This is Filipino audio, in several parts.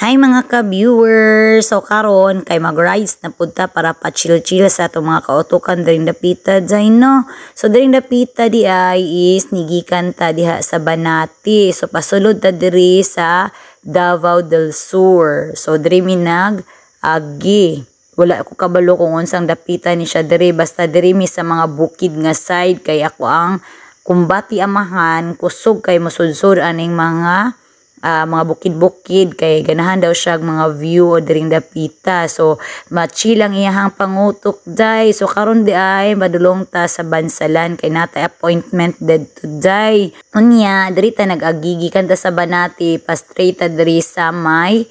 Hi mga ka-viewers! So karon kay mag-rides na punta para pa-chill-chill sa itong mga kautukan during the pita dyan, no? So during the pita di ay is nigikan ta diha sa Banati. So pasulod ta diri sa Davao del Sur. So diri mi nag-agi. Wala ako kabalo kung unsang dapita ni siya diri. Basta diri mi sa mga bukid nga side kay ako ang kumbati amahan kusog kay mosudsod aning mga bukid-bukid kay ganahan daw siya mga view during dapita. So machi lang iyahang pangutok day. So karon di ay madulong ta sa Bansalan kay nata appointment dead today. Unya diri ta nag-agigi kanta sa Banati pa straight ta diri sa may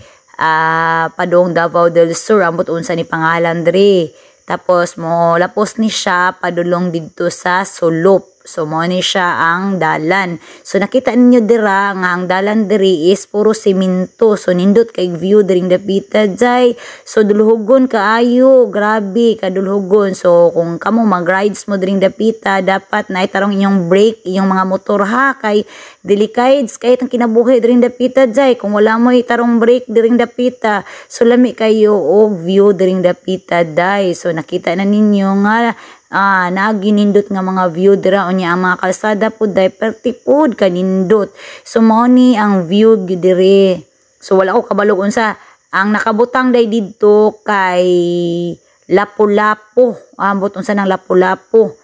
padong Davao del Sur ambot unsa ni pangalan diri. Tapos mo lapos ni siya padulong didto sa Sulop. So mo ni siya ang dalan. So nakita ninyo dira nga ang dalan diri is puro semento. So nindot kay view during the pita jay. So dulhugon kaayo, grabe kadulhugon. So kung kamo mag-rides mo during the pita, dapat na itarong inyong brake, inyong mga motor ha kay delicades kahit ang kinabuhi during the pita jay. Kung wala mo itarong brake during the pita, so lami kayo og view during the pita day. So nakita na ninyo nga naginindot nga mga view dira unya ang mga kalsada pud day perti pud kanindot. So mao ni ang view diri. So wala ko kabalo unsa ang nakabutang day didto kay Lapu-Lapu. Ambot unsa nang Lapu-Lapu.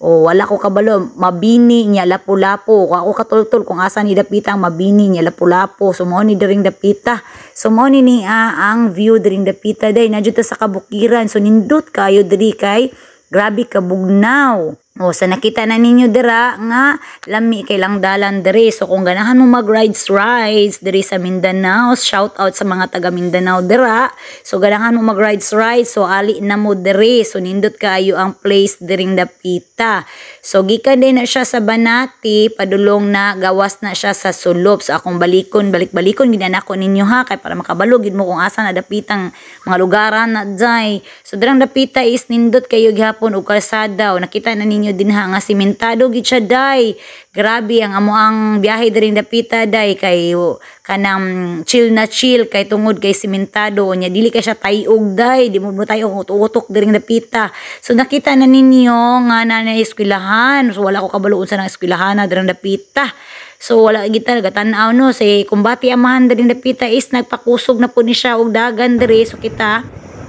O wala ko kabalo Mabini nya Lapu-Lapu. Ako katultol kung asa ni dapita ang Mabini nya Lapu-Lapu. So mao ni diring dapita. So mao ni ang view diring dapita day na jud sa kabukiran. So nindot kayo diri kay grabe kabugnaw. O sa nakita na ninyo dira nga lami kay lang dalan diri. So kung ganahan mo mag-rides diri sa Mindanao, shout out sa mga taga Mindanao dira. So ganahan mo mag-rides so ali na mo diri. So nindot kayo ang place diring dapita. So gikan din na siya sa Banati, padulong na gawas na siya sa Sulop. So akong balik-balikon ginanako ninyo ha kay para makabalo gid mo kung asa na dapitang mga lugaran na dai. So dirang dapita is nindot kayo gihapon og kalsada. O nakita na ninyo dinha nga simentado gid siya day. Grabe ang amoang biyahe diring dapita day kay kanang chill na chill kay tungod kay simentado nya dili kay siya tayog day, di mo tayo utok diring dapita. So nakita na ninyo nga na eskwelahan. So wala ko kabalo unsa nang eskwelahan na diring dapita. So wala gid talaga tan-aw no say kumbati amahan diring dapita is nagpakusog na po ni siya og dagan diri. So kita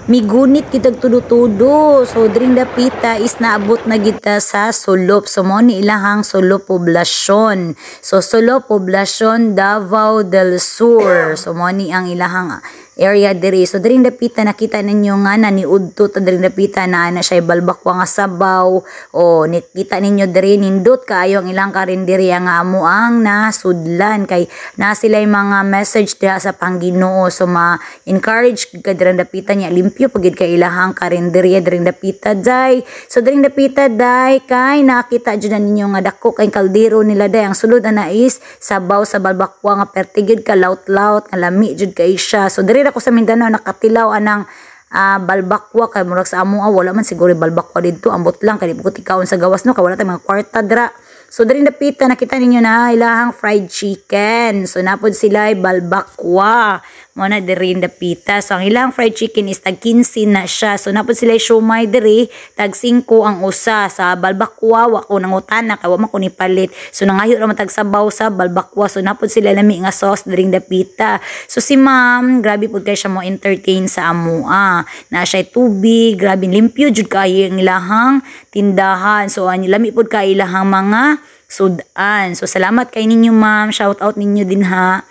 migunit kitag tudo-tudo. So during dapita is naabot na kita sa Sulop. So mo ni ilahang Sulop Poblacion. So Sulop Poblacion Davao del Sur. So mo ni ang ilahang area diri. So during dapita nakita ninyo nga na niudto ta during dapita na siya balbakwa nga sabaw. O nakita ninyo diri nindot kaayo ang ilang karinderya nga amo ang nasudlan kay na sila mga message diha sa Panginoon. So ma-encourage ka during dapita niya limpyo pagid kay ilahang karinderya during dapita day. So during dapita day kay nakita jud ninyo nga dako kay kaldero nila day. Ang sulod na is sabaw sa balbakwa nga pertigid ka laut-laut nga lami jud kay siya. So diri ako sa Mindanao nakatilaw anang balbakwa kay murag sa amo wala man siguro balbakwa didto ambot lang kay di ko tikawon sa gawas no kay wala tay mga kwarta dira. So diri dapita nakita ninyo na ilahang fried chicken. So napod sila balbakwa mo na diri dapita. So ang ilang fried chicken is tag 15 na siya. So napod sila siomay diri tag 5 ang usa. Sa balbakwa wa ko nangutana kay wa man ko ni palit. So nangayo ra man tag sabaw sa balbakwa. So napod sila lami nga sauce diri dapita. So si ma'am grabe pud kay siya mo entertain sa amoa. Na siya tubig, grabe limpyo jud kay ang ilahang tindahan. So ani lami pud kay ilahang mga sudan. So salamat kay ninyo ma'am. Shout out ninyo din ha.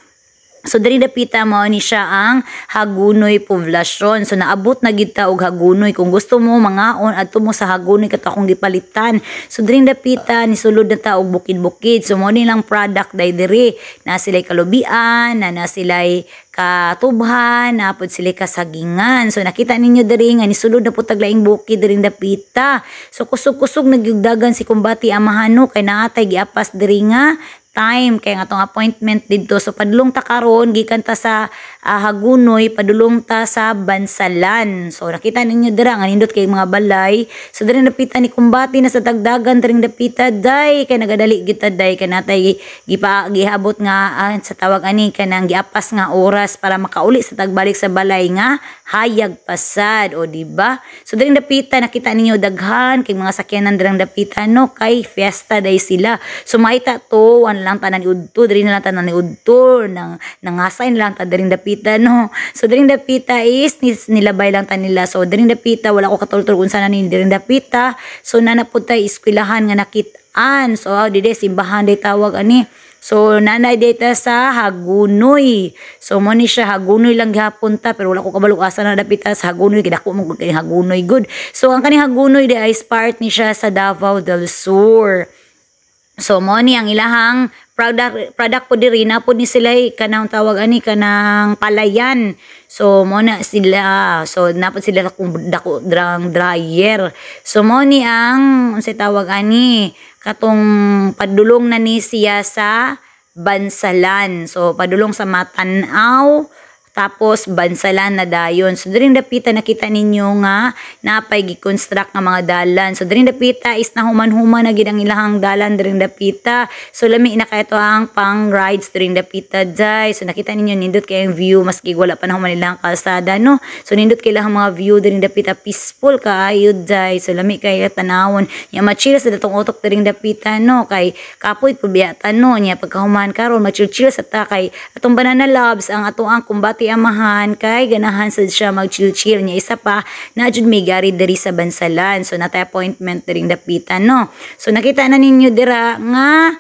So diri dapita mo ni siya ang Hagunoy Poblacion. So naabot na gid ta og Hagunoy. Kung gusto mo mangaon adto mo sa Hagunoy kat akong gipalitan. So diri dapita ni sulod na ta og bukid-bukid. So mo nilang product day diri. Na sila'y kalubian, na sila'y katubhan, napod sila kasagingan. So nakita ninyo diri nga ni sulod na po taglaing bukid diri dapita. So kusog-kusog nagyugdagan si kumbati amahano kay naatay giapas diri nga time kay nga atong appointment didto. So padulong ta karon gikan ta sa Hagunoy, padulong ta sa Bansalan. So nakita ninyo dira nga nindot kay mga balay. So diri napita ni kumbati na sa dagdagan diring dapita day kay nagadali kita day kay natay gihabot nga sa tawag ani kanang giapas nga oras para makauli sa tagbalik sa balay nga hayag pasad, o di ba? So diring dapita nakita ninyo daghan kay mga sakyanan dirang dapita no kay fiesta day sila. So maita to wan lang tanan udto diri na lang tanan ni udto nangasay na lang ta diring dapita no. So diring dapita is nilabay lang ta nila. So diring dapita wala ko katultol kung saan ni diring dapita. So nanapud tay eskwelahan nga nakit-an. So dide simbahan day tawag ani. So nanay data sa Hagunoy. So mo ni siya Hagunoy lang gihapon ta pero wala ko kabalo asa na dapita sa Hagunoy kay dako mo kay Hagunoy good. So ang kaning Hagunoy day is part ni siya sa Davao del Sur. So mo ni ang ilahang product po diri na po ni sila kanang tawag ani kanang palayan. So mo na sila. So napod sila kung dako drang dryer. So mo ni ang sa tawag ani katong padulong na ni siya sa Bansalan. So padulong sa Matanaw tapos Bansalan na dayon. So diring dapita nakita ninyo nga napay gi-construct nga mga dalan. So diring dapita is nahuman-human na gid ang ilahang dalan diring dapita. So lami na kay to ang pang rides diring dapita day. So nakita ninyo nindot kay ang view maski wala pa nahuman nilang kalsada no. So nindot kay lang mga view diring dapita peaceful kaayo day. So lami kay tanawon nya ma-chill sa datong utok diring dapita no kay kapoy pud biya no nya pagkahuman karon ma-chill sa ta kay atong Banana Loves ang atoang kumbati amahan kay ganahan sad siya mag-chill niya isa pa na jud may gari diri sa Bansalan. So natay appointment diring dapita no. So nakita na ninyo dira nga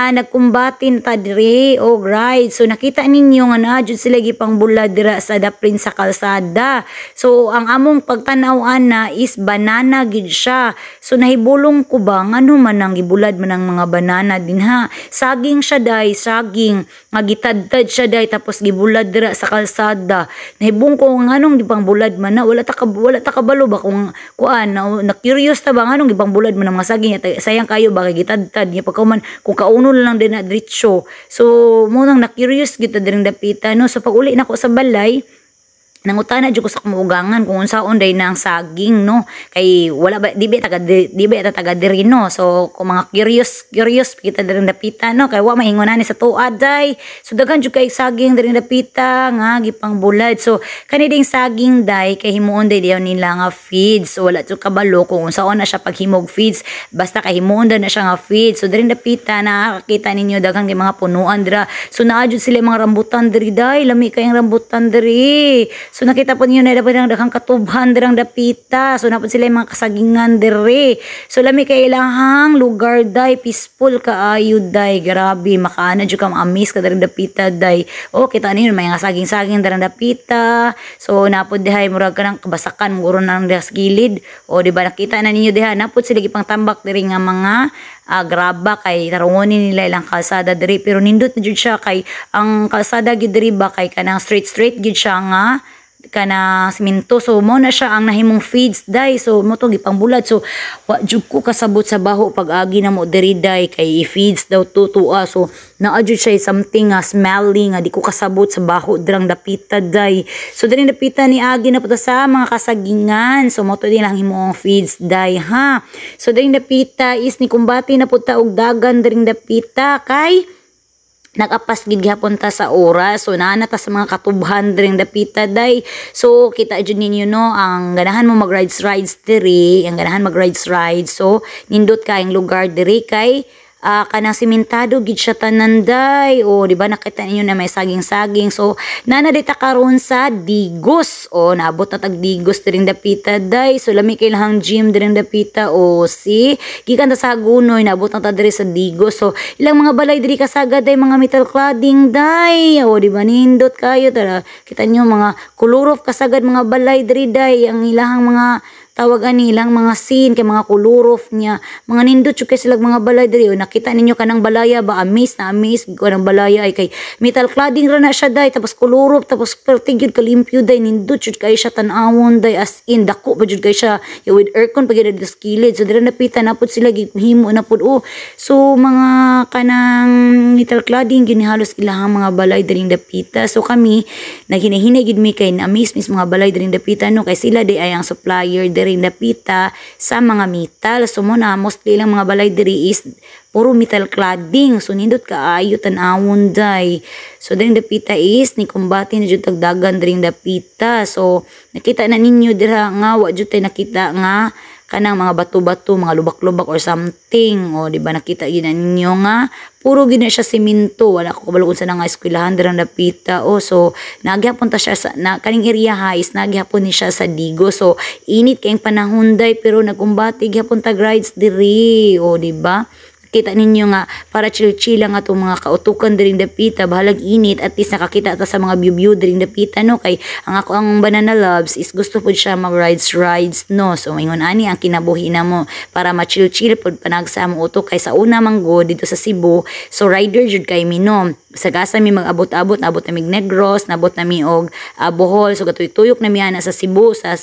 nagkumbatin ta diri o right. So nakita ninyo nga na jud sila gipangbulad dira sa daprin sa kalsada. So ang among pagtanaw na is banana gid siya. So nahibulong ko ba ngano man ang gibulad man ang mga banana dinha. Saging siya day, saging nga gitadtad siya day tapos gibulad dira sa kalsada. Nahibong ko nganong gipangbulad man na wala ta kabalo ba kung kuan na curious ta ba nganong gipangbulad man ang mga saging sayang kayo ba kay gitadtad niya pagkauman kung kauno lang din na diretso. So mo nang na-curious kita diring dapita no. So pag uli na ko sa balay nangutana jud ko sa kumuugangan kung unsaon day nang saging no kay wala ba di ba taga diri no. So kung mga curious kita diring dapita no kay wa mahingonan ni sa tuad day. So daghan jud kay saging diring dapita nga gipang bulad. So kani ding saging day kay himuon day diyaw nila nga feeds. So wala jud kabalo kung unsaon na siya paghimog feeds basta kay himuon na siya nga feeds. So diring dapita nakakita ninyo daghan kay mga punuan dira. So naa jud sila mga rambutan diri day lami kay ang rambutan diri. So nakita po niyo na dapat daghang katubhan dirang dapita. So napod sila mga kasagingan diri. So lami kay ilahang lugar day peaceful kaayo day. Grabe makaana jud ka ma-miss ka dirang dapita day. O kita ninyo may nga saging-saging dirang dapita. So napod dihay murag kanang kabasakan muro nang das gilid. O di ba nakita na ninyo diha napod sila gipang tambak diri nga mga graba kay tarungonin nila ilang kalsada diri pero nindot na jud siya kay ang kalsada gid diri ba kay kanang straight gid siya nga kana siminto. So mo na siya ang nahimong feeds day. So mo to gipangbulad. So wa jud ko kasabot sa baho pag agi na mo diri day kay feeds daw tutua. So naa jud siya something smelling nga di ko kasabot sa baho dirang dapita day. So diri dapita ni agi na puta sa mga kasagingan. So mo to din lang himong feeds day ha. So diri dapita is ni kumbati na puta og dagan diring dapita kay nagapas gid gihapon ta sa oras. So naa ta sa mga katubhan diring dapita day. So kita jud ninyo no ang ganahan mo mag rides diri, ang ganahan mag rides. So nindot kayong lugar diri kay kanang simentado gid siya tanan day. O di ba nakita ninyo na may saging-saging. So nanadita karon sa Digos. O naabot na tag Digos diring dapita day. So lami kay lahang gym diring dapita. O gikan ta sa Hagunoy naabot na ta diri sa Digos. So ilang mga balay diri kasagad day mga metal cladding day. O di ba nindot kayo tara kita nyo mga kulurov kasagad mga balay diri day ang ilahang mga tawag ani lang mga scene kay mga kulurof niya mga nindot jud kay sila mga balay diri. Nakita ninyo kanang balaya ba, amaze na amaze ko kanang balaya ay kay metal cladding ra na siya day, tapos kulurof, tapos pertig yun kalimpyo day, nindot jud kay siya tan-awon day, as in dako pa jud kay siya with aircon pa gyud sa kilid. So dira napita na pud sila gihimo na pud. So mga kanang metal cladding ginihalos ilahang mga balay diring dapita. So kami naghinahinay gid mi kay na-amaze mis mga balay diring dapita no, kay sila di ay ang supplier diring dapita sa mga metal. So mo na mostly lang mga balay diri is puro metal cladding. So nindot kaayo tan-awon day. So diring dapita is ni kumbati na jud tagdagan diring dapita. So nakita na ninyo dira nga wa jud tay nakita nga kanang mga bato-bato, mga lubak-lubak or something. O, di ba nakita yun na ninyo nga, puro gina siya simento. Wala ko kabalo kung sa nga eskwelahan dirang dapita. O, so, nagyapon ta siya sa, kaning area is nagyapon ni siya sa Digo. So, init kayong panahon day, pero nagumbati, gyapon ta rides diri. O, di ba? Kita ninyo nga para chill-chill lang atong mga kautukan diring dapita, bahalag init, at least nakakita ta sa mga view diring dapita no, kay ang ako ang banana loves is gusto pud siya mag rides no. So ingon ani ang kinabuhi na mo para ma-chill-chill pud panagsa mo utok kay sa una manggo dito sa Cebu. So rider jud kay mi no. Sagasa mi mag-abot-abot, nabot na mi Negros, nabot na mi og Bohol. So gatuy-tuyok na mi ana sa Cebu sa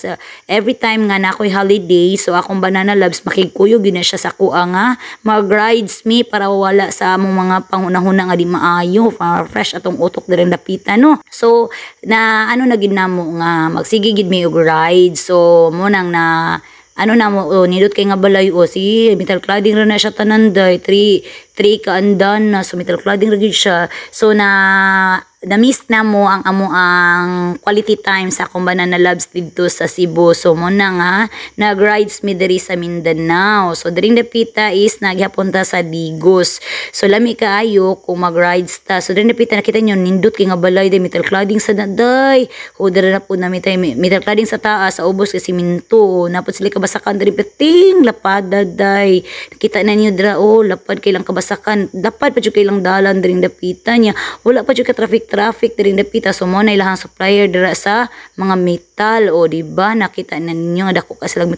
every time nga nakoy holiday. So akong banana loves makigkuyog gina siya sa kuha nga mag-rides mi para wala sa among mga pangunahuna nga di maayo, para fresh atong utok direng dapita no. So na ano na gid namo nga magsige gid mi og ride. So mo nang na ano na mo nindot kay nga balay si metal cladding ra na siya tanan day, 3 kaandan na, so metal cladding ra gid siya. So na-miss na mo ang amo ang quality time sa akong banana loves dito sa Cebu. So mo na nga nag-rides mi diri sa Mindanao. So diring dapita is naghapon ta sa Digos. So lami kaayo kung mag-rides ta. So diring dapita nakita nyo nindot kay nga balay day, metal cladding sa daday. O dira na pud nami tay metal cladding sa taas sa ubos kasi minto. Napod sila kabasakan diri peting lapad daday. Nakita na niyo dira lapad kay lang kabasakan. Dapat pa jud kay lang dalan diring dapita niya. Wala pa jud ka traffic diring dapita. So mo na ilahang supplier dira sa mga metal. O di ba nakita na ninyo dako ka silang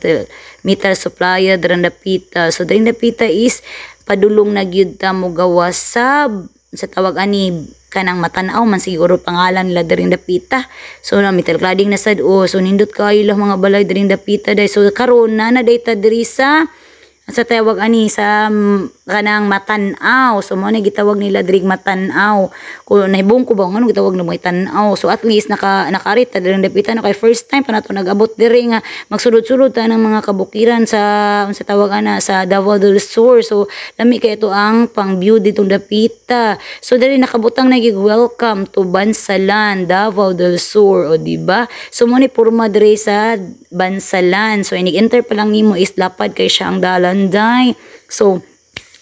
metal supplier diring dapita. So diring dapita is padulong na gyud ta mo gawas sa tawag ani kanang matanaw man siguro pangalan nila diring dapita. So na metal cladding na sad so nindot kayo lang mga balay diring dapita day. So karon na data diri sa tawag ani sa kanang matanaw. So mo na gitawag nila diring matanaw. Kung nahibong ko ba ngano gitawag na mo tanaw. So at least nakarit ta diring dapita no, kay first time pa nato nag-abot diri nga magsulod-sulod ta ng mga kabukiran sa tawag ana sa Davao del Sur. So lami kay ito ang pang view ditong dapita. So diri nakabutang nagig welcome to Bansalan, Davao del Sur. O di ba? So mo ni porma diri sa Bansalan. So inig-enter pa lang nimo is lapad kay siya ang dalan day. So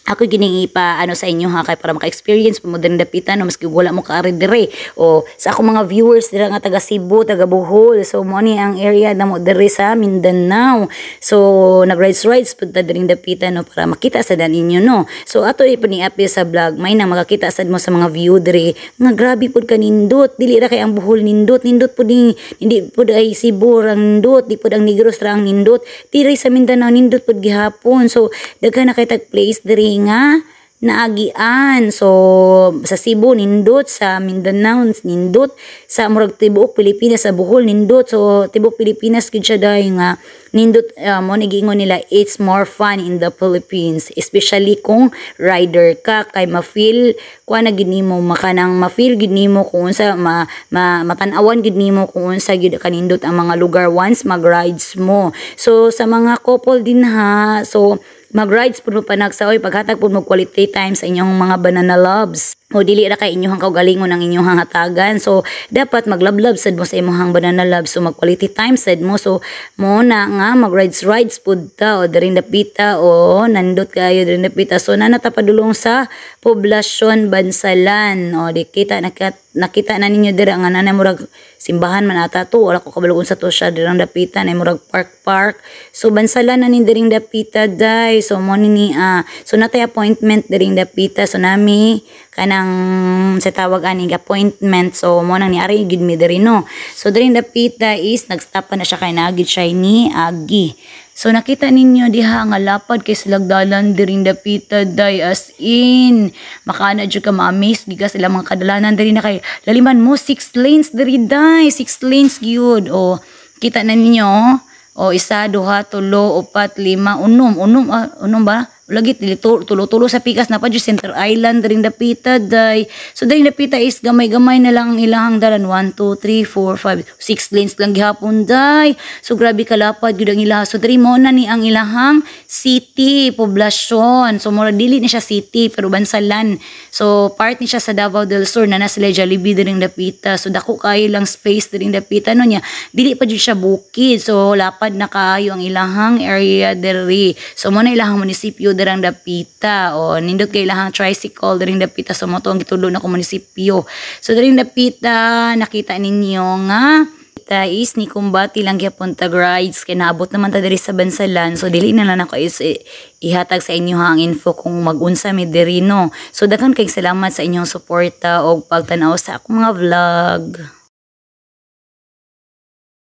ako gining ipa sa inyo ha kay para maka-experience mo din dapita no, maski wala mo ka dire o sa ako mga viewers dira nga taga Cebu, taga Bohol. So mo ni ang area na mo dire sa Mindanao. So nag-rides pud ta diring dapita no para makita sa dan inyo no. So ato ipani-update sa vlog may na makakita sad mo sa mga view dire nga grabe pud kanindot. Dili ra kay ang Bohol nindot pud hindi pud ay Cebu rang nindot, di pud ang Negros ra ang nindot. Dire sa Mindanao nindot pud gihapon. So daghan na kay tag place dire nga naagian. So sa Cebu nindot, sa Mindanao nindot, sa murag tibuok Pilipinas sa Bohol nindot. So tibuok Pilipinas gid siya dahi nga nindot. Mo nigingon nila it's more fun in the Philippines, especially kung rider ka kay ma-feel kuha na gid nimo makanang ma-feel gid nimo kung unsa matan-awan gid nimo kung unsa gid kanindot ang mga lugar once mag-rides mo. So sa mga couple din ha, so mag-rides po mo panagsaoy paghatag po mo quality time sa inyong mga banana loves. O dili ra kay inyong kaugalingon ang inyong hangatagan. So dapat maglablab sad mo sa imong banana loves. So mag quality time sad mo. So mo na nga mag-rides pud ta o diring dapita o nandot kayo diring dapita. So nanatapadulong sa poblasyon Bansalan. O di nakita na ninyo dira nga nanay murag simbahan man ata to, wala ko kabalo sa to siya dirang dapitan ay murag park. So bansalan na ni diring dapita day. So mo ni so natay appointment diring dapita, so nami kanang sa tawag aning appointment, so mo nang niari gid mi diri no. So diring dapita is nagstop pa na siya kay nagid siya ni agi. So nakita ninyo diha nga lapad kay silagdalan diring dapita day, as in makana jud ka ma-amaze giga sila mga kadalanan diri na kay laliman mo 6 lanes diri day, 6 lanes gyud. O kita na ninyo, o isa, duha, tulo, upat, lima, unom ba? Lagi tulo sa pikas na pa dyan Center Island ring dapita day. So daring dapita is gamay-gamay na lang ang ilahang dalan, 1, 2, 3, 4, 5, 6 lanes lang gihapon day. So grabe kalapad gyud ang ilaha. So diri mo na ni ang ilahang city poblasyon. So mura dili ni siya city pero bansalan. So part ni siya sa Davao del Sur na sila Jollibee diring dapita. So dako kayo lang space diring dapita no nya. Dili pa jud siya bukid. So lapad na kaayo ang ilahang area diri. So mo na ilahang munisipyo dirang dapita, o nindot kay ilahang tricycle diring dapita. So mo to ang gitulo na ko munisipyo. So diring dapita nakita ninyo nga is ni kumbati lang gyapon tag rides kay naabot naman ta diri sa bansalan. So dili na lang ako is ihatag sa inyo ang info kung magunsa mi diri no. So daghan kay salamat sa inyong suporta o pagtanaw sa akong mga vlog.